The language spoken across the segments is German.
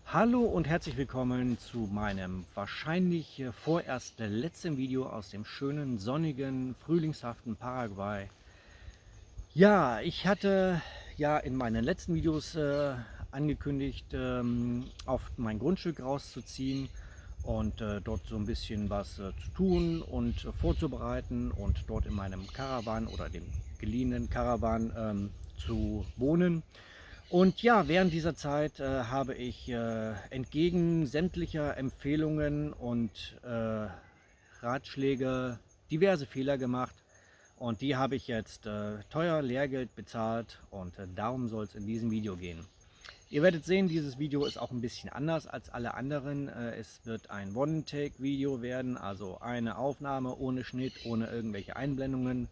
Hallo und herzlich willkommen zu meinem wahrscheinlich vorerst letzten Video aus dem schönen, sonnigen, frühlingshaften Paraguay. Ja, ich hatte ja in meinen letzten Videos angekündigt, auf mein Grundstück rauszuziehen und dort so ein bisschen was zu tun und vorzubereiten und dort in meinem Caravan oder dem geliehenen Caravan zu wohnen. Und ja, während dieser Zeit habe ich entgegen sämtlicher Empfehlungen und Ratschläge diverse Fehler gemacht. Und die habe ich jetzt teuer Lehrgeld bezahlt und darum soll es in diesem Video gehen. Ihr werdet sehen, dieses Video ist auch ein bisschen anders als alle anderen. Es wird ein One-Take-Video werden, also eine Aufnahme ohne Schnitt, ohne irgendwelche Einblendungen.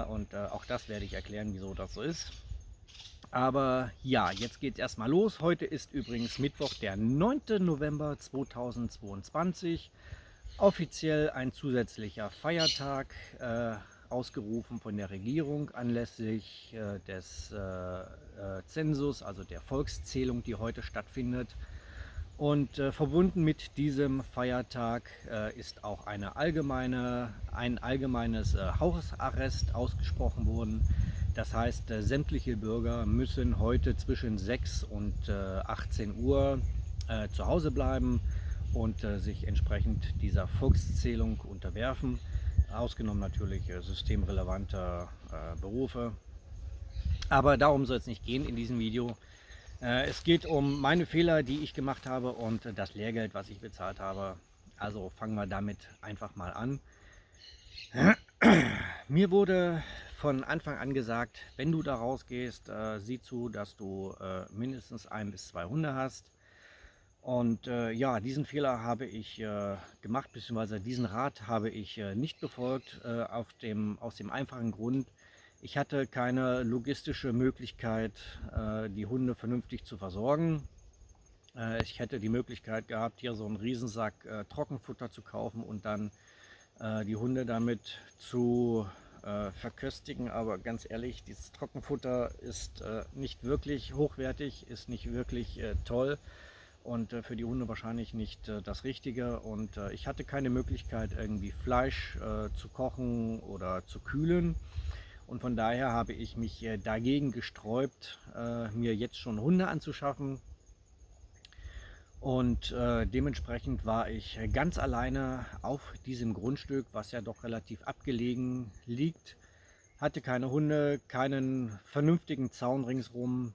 Und auch das werde ich erklären, wieso das so ist. Aber ja, jetzt geht es erstmal los. Heute ist übrigens Mittwoch, der 9. November 2022. Offiziell ein zusätzlicher Feiertag, ausgerufen von der Regierung anlässlich des Zensus, also der Volkszählung, die heute stattfindet. Und verbunden mit diesem Feiertag ist auch ein allgemeines Hausarrest ausgesprochen worden. Das heißt, sämtliche Bürger müssen heute zwischen 6 und 18 Uhr zu Hause bleiben und sich entsprechend dieser Volkszählung unterwerfen. Ausgenommen natürlich systemrelevante Berufe. Aber darum soll es nicht gehen in diesem Video. Es geht um meine Fehler, die ich gemacht habe und das Lehrgeld, was ich bezahlt habe. Also fangen wir damit einfach mal an. Mir wurde von Anfang an gesagt, wenn du da rausgehst, sieh zu, dass du mindestens 1 bis 2 Hunde hast. Und ja, diesen Fehler habe ich gemacht, beziehungsweise diesen Rat habe ich nicht befolgt, aus dem einfachen Grund, ich hatte keine logistische Möglichkeit, die Hunde vernünftig zu versorgen. Ich hätte die Möglichkeit gehabt, hier so einen Riesensack Trockenfutter zu kaufen und dann die Hunde damit zu verköstigen. Aber ganz ehrlich, dieses Trockenfutter ist nicht wirklich hochwertig, ist nicht wirklich toll und für die Hunde wahrscheinlich nicht das Richtige. Und ich hatte keine Möglichkeit, irgendwie Fleisch zu kochen oder zu kühlen. Und von daher habe ich mich dagegen gesträubt, mir jetzt schon Hunde anzuschaffen. Und dementsprechend war ich ganz alleine auf diesem Grundstück, was ja doch relativ abgelegen liegt. Hatte keine Hunde, keinen vernünftigen Zaun ringsrum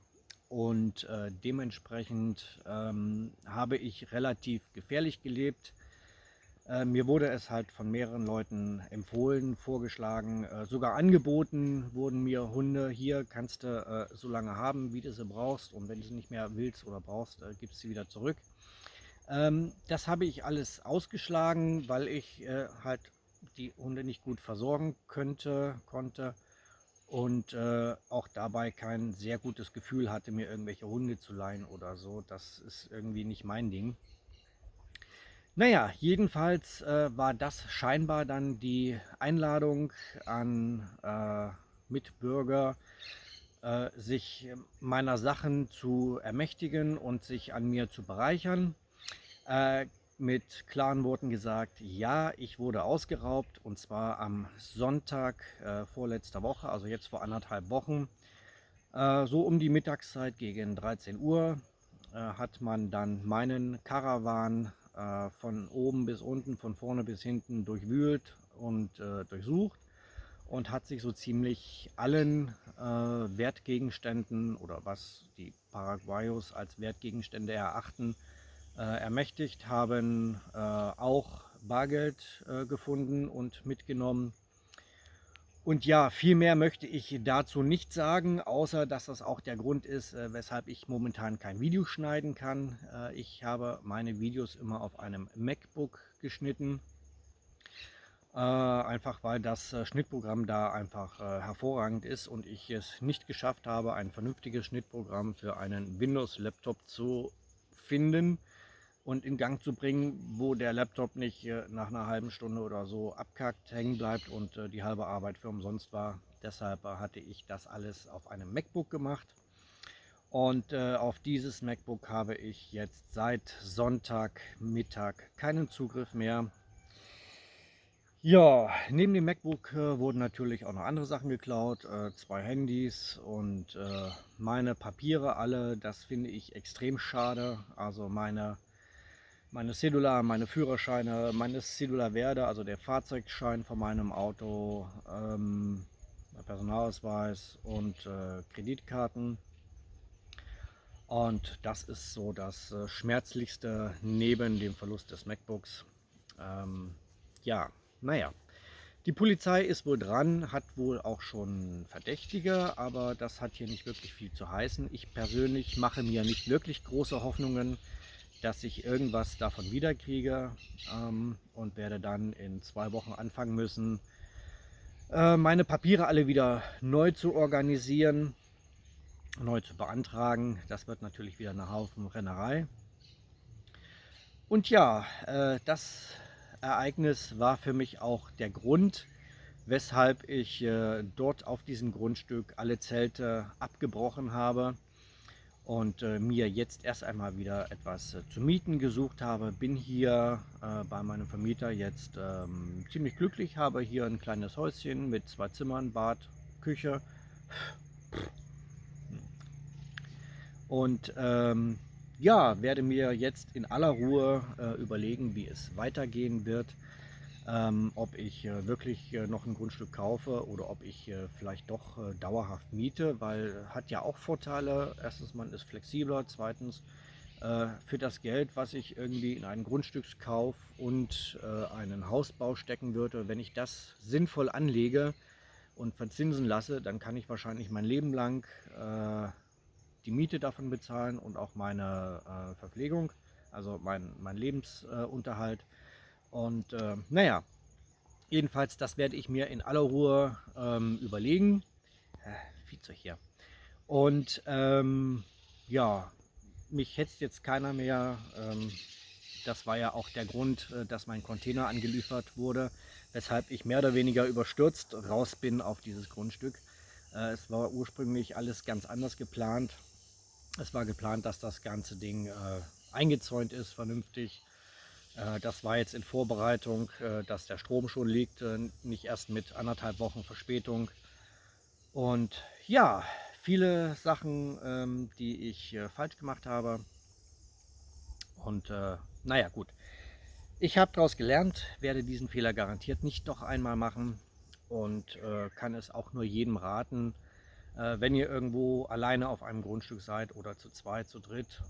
und dementsprechend habe ich relativ gefährlich gelebt. Mir wurde es halt von mehreren Leuten empfohlen, vorgeschlagen, sogar angeboten wurden mir Hunde. Hier kannst du so lange haben, wie du sie brauchst, und wenn du sie nicht mehr willst oder brauchst, gibst sie wieder zurück. Das habe ich alles ausgeschlagen, weil ich halt die Hunde nicht gut versorgen konnte und auch dabei kein sehr gutes Gefühl hatte, mir irgendwelche Hunde zu leihen oder so. Das ist irgendwie nicht mein Ding. Naja, jedenfalls war das scheinbar dann die Einladung an Mitbürger, sich meiner Sachen zu ermächtigen und sich an mir zu bereichern. Äh, mit klaren Worten gesagt, ja, ich wurde ausgeraubt, und zwar am Sonntag vorletzter Woche, also jetzt vor 1,5 Wochen. So um die Mittagszeit gegen 13 Uhr hat man dann meinen Caravan von oben bis unten, von vorne bis hinten durchwühlt und durchsucht und hat sich so ziemlich allen Wertgegenständen, oder was die Paraguayos als Wertgegenstände erachten, ermächtigt, haben auch Bargeld gefunden und mitgenommen. Und ja, viel mehr möchte ich dazu nicht sagen, außer dass das auch der Grund ist, weshalb ich momentan kein Video schneiden kann. Ich habe meine Videos immer auf einem MacBook geschnitten, einfach weil das Schnittprogramm da einfach hervorragend ist und ich es nicht geschafft habe, ein vernünftiges Schnittprogramm für einen Windows-Laptop zu finden und in Gang zu bringen, wo der Laptop nicht nach einer halben Stunde oder so abkackt, hängen bleibt und die halbe Arbeit für umsonst war. Deshalb hatte ich das alles auf einem MacBook gemacht. Und auf dieses MacBook habe ich jetzt seit Sonntagmittag keinen Zugriff mehr. Ja, neben dem MacBook wurden natürlich auch noch andere Sachen geklaut, 2 Handys und meine Papiere alle. Das finde ich extrem schade. Also meine Cedula, meine Führerscheine, meine Cedula Verde, also der Fahrzeugschein von meinem Auto, der Personalausweis und Kreditkarten. Und das ist so das Schmerzlichste neben dem Verlust des MacBooks. Ja, naja. Die Polizei ist wohl dran, hat wohl auch schon Verdächtige, aber das hat hier nicht wirklich viel zu heißen. Ich persönlich mache mir nicht wirklich große Hoffnungen, dass ich irgendwas davon wiederkriege, und werde dann in 2 Wochen anfangen müssen, meine Papiere alle wieder neu zu organisieren, neu zu beantragen. Das wird natürlich wieder eine Haufen Rennerei. Und ja, das Ereignis war für mich auch der Grund, weshalb ich dort auf diesem Grundstück alle Zelte abgebrochen habe und mir jetzt erst einmal wieder etwas zu mieten gesucht habe. Bin hier bei meinem Vermieter jetzt ziemlich glücklich, habe hier ein kleines Häuschen mit 2 Zimmern, Bad, Küche und ja, werde mir jetzt in aller Ruhe überlegen, wie es weitergehen wird. Ob ich wirklich noch ein Grundstück kaufe oder ob ich vielleicht doch dauerhaft miete, weil hat ja auch Vorteile. Erstens, man ist flexibler. Zweitens, für das Geld, was ich irgendwie in einen Grundstückskauf und einen Hausbau stecken würde, wenn ich das sinnvoll anlege und verzinsen lasse, dann kann ich wahrscheinlich mein Leben lang die Miete davon bezahlen und auch meine Verpflegung, also mein Lebensunterhalt. Und naja, jedenfalls, das werde ich mir in aller Ruhe überlegen. Vize hier. Und ja, mich hetzt jetzt keiner mehr. Das war ja auch der Grund, dass mein Container angeliefert wurde, weshalb ich mehr oder weniger überstürzt raus bin auf dieses Grundstück. Es war ursprünglich alles ganz anders geplant. Es war geplant, dass das ganze Ding eingezäunt ist, vernünftig. Das war jetzt in Vorbereitung, dass der Strom schon liegt, nicht erst mit 1,5 Wochen Verspätung. Und ja, viele Sachen, die ich falsch gemacht habe. Und naja, gut. Ich habe daraus gelernt, werde diesen Fehler garantiert nicht noch einmal machen und kann es auch nur jedem raten, wenn ihr irgendwo alleine auf einem Grundstück seid oder zu zweit, zu dritt,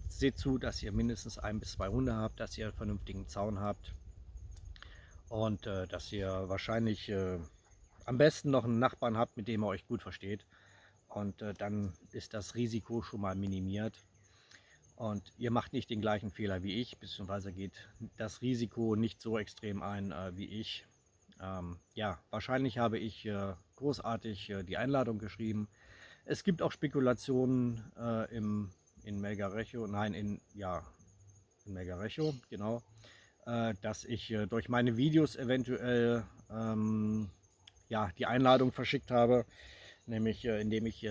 seht zu, dass ihr mindestens 1 bis 2 Hunde habt, dass ihr einen vernünftigen Zaun habt und dass ihr wahrscheinlich am besten noch einen Nachbarn habt, mit dem ihr euch gut versteht. Und dann ist das Risiko schon mal minimiert. Und ihr macht nicht den gleichen Fehler wie ich, beziehungsweise geht das Risiko nicht so extrem ein wie ich. Ja, wahrscheinlich habe ich großartig die Einladung geschrieben. Es gibt auch Spekulationen in Melgarejo, nein, in Melgarejo, genau, dass ich durch meine Videos eventuell ja, die Einladung verschickt habe, nämlich indem ich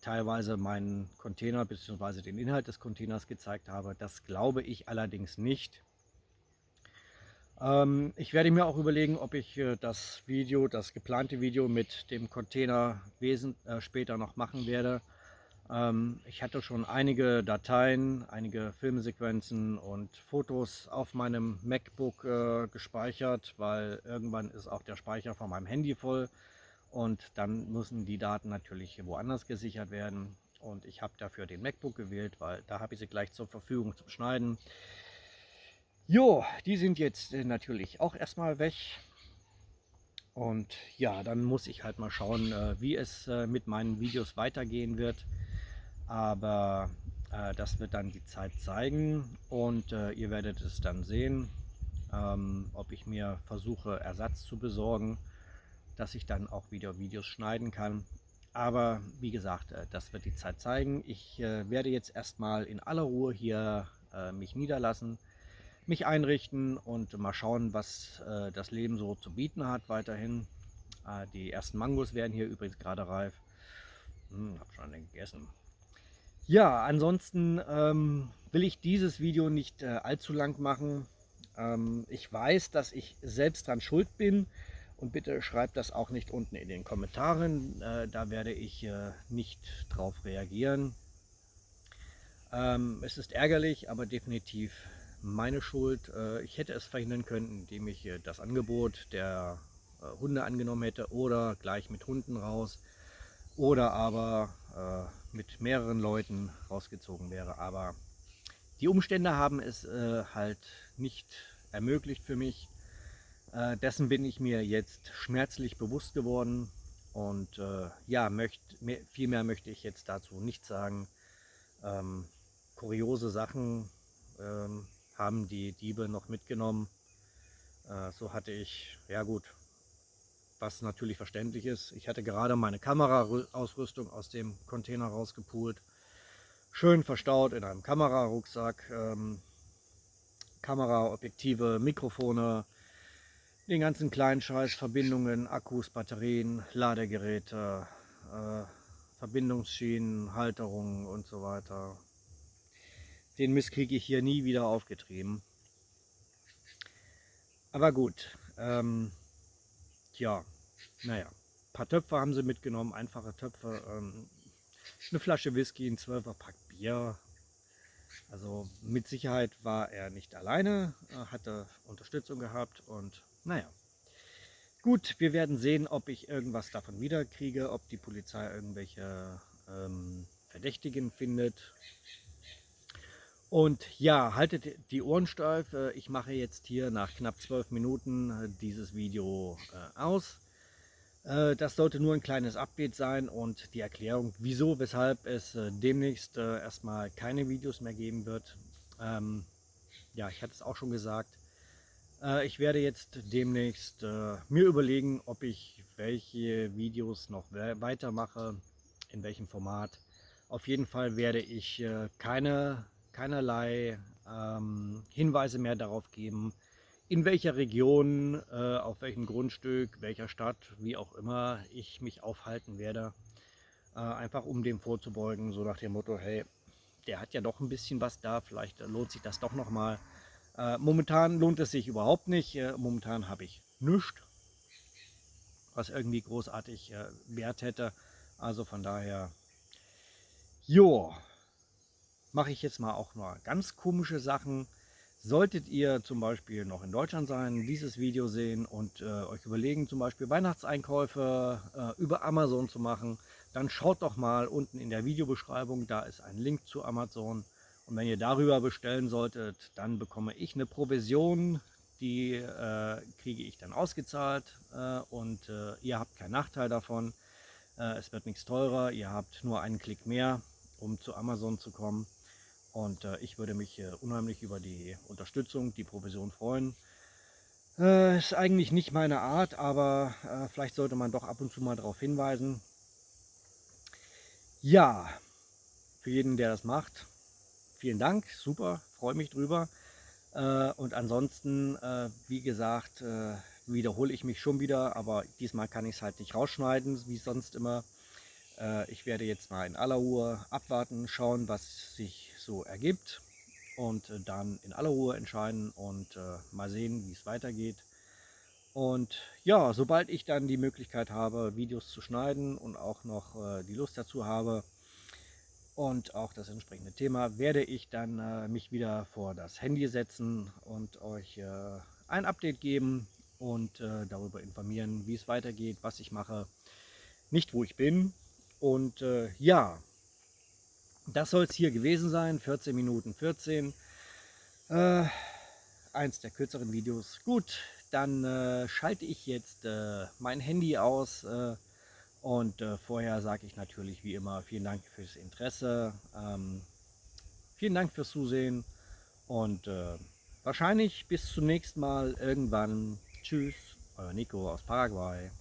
teilweise meinen Container bzw. den Inhalt des Containers gezeigt habe. Das glaube ich allerdings nicht. Ich werde mir auch überlegen, ob ich das geplante Video mit dem Container später noch machen werde. Ich hatte schon einige Dateien, einige Filmsequenzen und Fotos auf meinem MacBook gespeichert, weil irgendwann ist auch der Speicher von meinem Handy voll und dann müssen die Daten natürlich woanders gesichert werden. Und ich habe dafür den MacBook gewählt, weil da habe ich sie gleich zur Verfügung zum Schneiden. Jo, die sind jetzt natürlich auch erstmal weg. Und ja, dann muss ich halt mal schauen, wie es mit meinen Videos weitergehen wird. Aber das wird dann die Zeit zeigen und ihr werdet es dann sehen, ob ich mir versuche, Ersatz zu besorgen, dass ich dann auch wieder Videos schneiden kann. Aber wie gesagt, das wird die Zeit zeigen. Ich werde jetzt erstmal in aller Ruhe hier mich niederlassen, mich einrichten und mal schauen, was das Leben so zu bieten hat weiterhin. Die ersten Mangos werden hier übrigens gerade reif. Hab schon gegessen. Ja, ansonsten will ich dieses Video nicht allzu lang machen. Ich weiß, dass ich selbst dran schuld bin, und bitte schreibt das auch nicht unten in den Kommentaren. Da werde ich nicht drauf reagieren. Es ist ärgerlich, aber definitiv meine Schuld. Ich hätte es verhindern können, indem ich das Angebot der Hunde angenommen hätte oder gleich mit Hunden raus oder aber mit mehreren Leuten rausgezogen wäre. Aber die Umstände haben es halt nicht ermöglicht für mich. Dessen bin ich mir jetzt schmerzlich bewusst geworden, und ja, viel mehr möchte ich jetzt dazu nicht sagen. Ähm, Kuriose Sachen haben die Diebe noch mitgenommen. So hatte ich, ja gut, was natürlich verständlich ist. Ich hatte gerade meine Kameraausrüstung aus dem Container rausgepult, schön verstaut in einem Kamerarucksack. Kamera, Objektive, Mikrofone, den ganzen kleinen Scheiß, Verbindungen, Akkus, Batterien, Ladegeräte, Verbindungsschienen, Halterungen und so weiter. Den Mist kriege ich hier nie wieder aufgetrieben. Aber gut, tja, naja, ein paar Töpfe haben sie mitgenommen, einfache Töpfe, eine Flasche Whisky, ein 12er Pack Bier. Also mit Sicherheit war er nicht alleine, hatte Unterstützung gehabt, und naja. Gut, wir werden sehen, ob ich irgendwas davon wiederkriege, ob die Polizei irgendwelche Verdächtigen findet. Und ja, haltet die Ohren steif. Ich mache jetzt hier nach knapp 12 Minuten dieses Video aus. Das sollte nur ein kleines Update sein und die Erklärung, wieso, weshalb es demnächst erstmal keine Videos mehr geben wird. Ja, ich hatte es auch schon gesagt. Ich werde jetzt demnächst mir überlegen, ob ich welche Videos noch weitermache, in welchem Format. Auf jeden Fall werde ich keinerlei Hinweise mehr darauf geben, in welcher Region, auf welchem Grundstück, welcher Stadt, wie auch immer ich mich aufhalten werde. Einfach um dem vorzubeugen, so nach dem Motto, hey, der hat ja doch ein bisschen was da, vielleicht lohnt sich das doch nochmal. Momentan lohnt es sich überhaupt nicht. Momentan habe ich nichts, was irgendwie großartig Wert hätte. Also von daher, jo, mache ich jetzt mal auch mal ganz komische Sachen. Solltet ihr zum Beispiel noch in Deutschland sein, dieses Video sehen und euch überlegen, zum Beispiel Weihnachtseinkäufe über Amazon zu machen, dann schaut doch mal unten in der Videobeschreibung, da ist ein Link zu Amazon. Und wenn ihr darüber bestellen solltet, dann bekomme ich eine Provision, die kriege ich dann ausgezahlt, und ihr habt keinen Nachteil davon. Es wird nichts teurer, ihr habt nur einen Klick mehr, um zu Amazon zu kommen. Und ich würde mich unheimlich über die Unterstützung, die Provision freuen. Ist eigentlich nicht meine Art, aber vielleicht sollte man doch ab und zu mal darauf hinweisen. Ja, für jeden, der das macht, vielen Dank, super, freue mich drüber. Und ansonsten, wie gesagt, wiederhole ich mich schon wieder, aber diesmal kann ich es halt nicht rausschneiden, wie sonst immer. Ich werde jetzt mal in aller Ruhe abwarten, schauen, was sich so ergibt, und dann in aller Ruhe entscheiden und mal sehen, wie es weitergeht. Und ja, sobald ich dann die Möglichkeit habe, Videos zu schneiden und auch noch die Lust dazu habe und auch das entsprechende Thema, werde ich dann mich wieder vor das Handy setzen und euch ein Update geben und darüber informieren, wie es weitergeht, was ich mache, nicht wo ich bin. Und ja, das soll es hier gewesen sein, 14 Minuten 14. Eins der kürzeren Videos. Gut, dann schalte ich jetzt mein Handy aus, und vorher sage ich natürlich wie immer vielen Dank fürs Interesse, vielen Dank fürs Zusehen, und wahrscheinlich bis zum nächsten Mal irgendwann. Tschüss, euer Nico aus Paraguay.